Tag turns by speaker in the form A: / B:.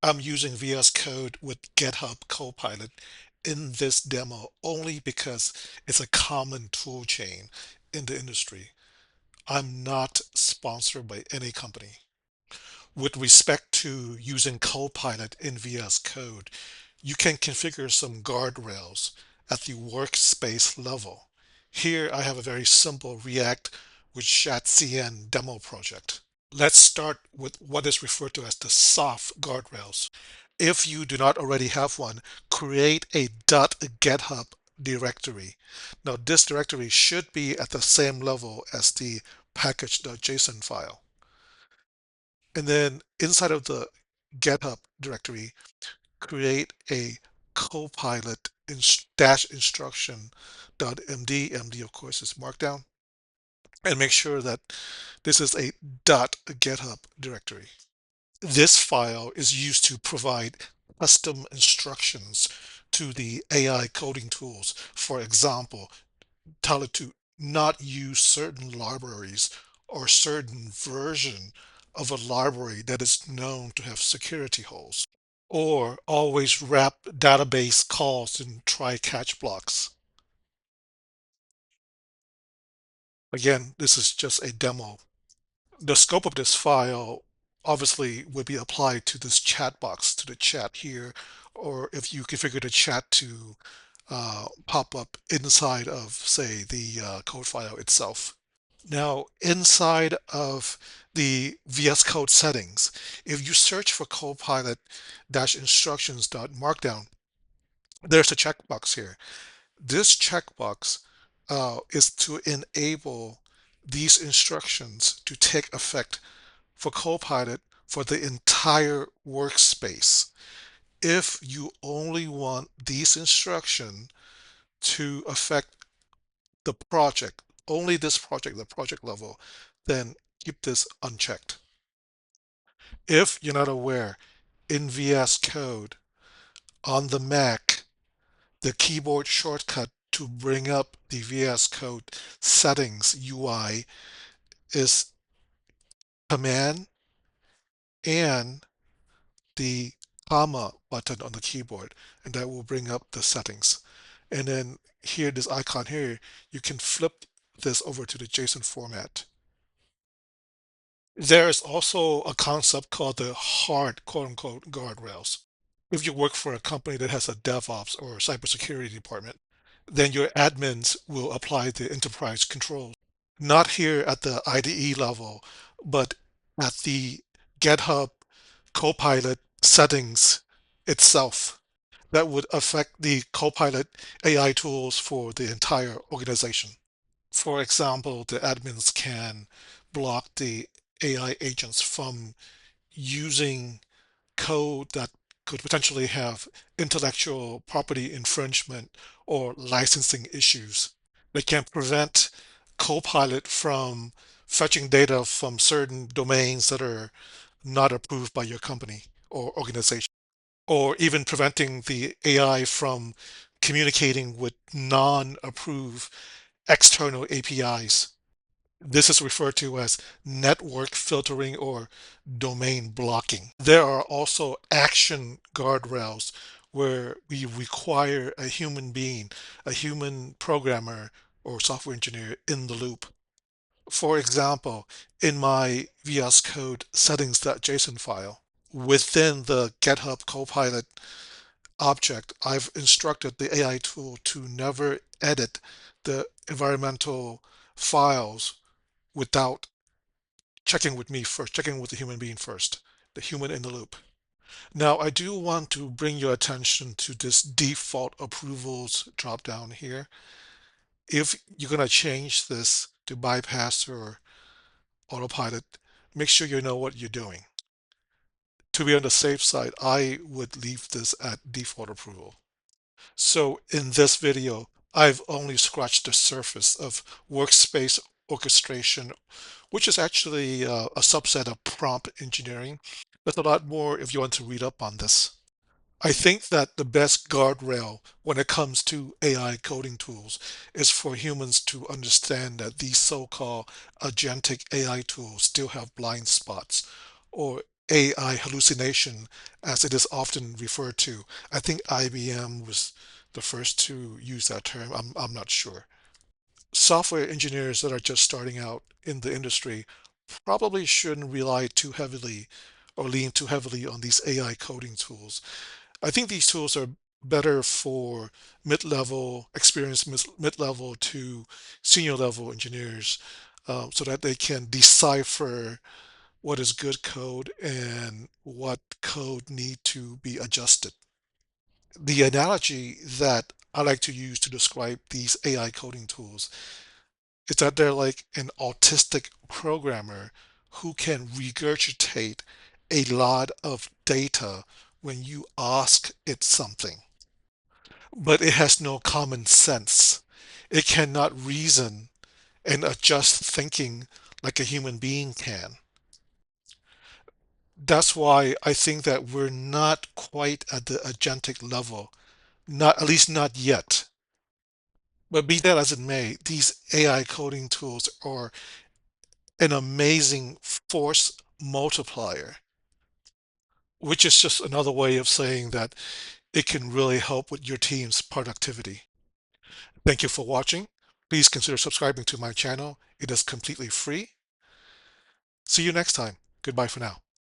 A: I'm using VS Code with GitHub Copilot in this demo only because it's a common tool chain in the industry. I'm not sponsored by any company. With respect to using Copilot in VS Code, you can configure some guardrails at the workspace level. Here I have a very simple React with ShatCN demo project. Let's start with what is referred to as the soft guardrails. If you do not already have one, create a .github directory. Now this directory should be at the same level as the package.json file. And then inside of the GitHub directory, create a copilot dash instruction.md. MD, of course, is markdown. And make sure that this is a .github directory. This file is used to provide custom instructions to the AI coding tools. For example, tell it to not use certain libraries or certain version of a library that is known to have security holes, or always wrap database calls in try-catch blocks. Again, this is just a demo. The scope of this file obviously would be applied to this chat box, to the chat here, or if you configure the chat to pop up inside of, say, the code file itself. Now, inside of the VS Code settings, if you search for copilot-instructions.markdown, there's a checkbox here. This checkbox is to enable these instructions to take effect for Copilot for the entire workspace. If you only want these instructions to affect the project, only this project, the project level, then keep this unchecked. If you're not aware, in VS Code on the Mac, the keyboard shortcut to bring up the VS Code settings UI is Command and the comma button on the keyboard, and that will bring up the settings. And then here, this icon here, you can flip this over to the JSON format. There is also a concept called the hard quote unquote guardrails. If you work for a company that has a DevOps or cybersecurity department, then your admins will apply the enterprise controls. Not here at the IDE level, but at the GitHub Copilot settings itself. That would affect the Copilot AI tools for the entire organization. For example, the admins can block the AI agents from using code that could potentially have intellectual property infringement or licensing issues. They can prevent Copilot from fetching data from certain domains that are not approved by your company or organization, or even preventing the AI from communicating with non-approved external APIs. This is referred to as network filtering or domain blocking. There are also action guardrails where we require a human being, a human programmer or software engineer in the loop. For example, in my VS Code settings.json file, within the GitHub Copilot object, I've instructed the AI tool to never edit the environmental files without checking with me first, checking with the human being first, the human in the loop. Now, I do want to bring your attention to this default approvals drop down here. If you're going to change this to bypass or autopilot, make sure you know what you're doing. To be on the safe side, I would leave this at default approval. So in this video, I've only scratched the surface of workspace orchestration, which is actually a subset of prompt engineering. There's a lot more if you want to read up on this. I think that the best guardrail when it comes to AI coding tools is for humans to understand that these so-called agentic AI tools still have blind spots or AI hallucination, as it is often referred to. I think IBM was the first to use that term. I'm not sure. Software engineers that are just starting out in the industry probably shouldn't rely too heavily or lean too heavily on these AI coding tools. I think these tools are better for mid-level, experienced mid-level to senior level engineers, so that they can decipher what is good code and what code need to be adjusted. The analogy that I like to use to describe these AI coding tools is that they're like an autistic programmer who can regurgitate a lot of data when you ask it something, but it has no common sense. It cannot reason and adjust thinking like a human being can. That's why I think that we're not quite at the agentic level, not at least not yet. But be that as it may, these AI coding tools are an amazing force multiplier, which is just another way of saying that it can really help with your team's productivity. Thank you for watching. Please consider subscribing to my channel. It is completely free. See you next time. Goodbye for now.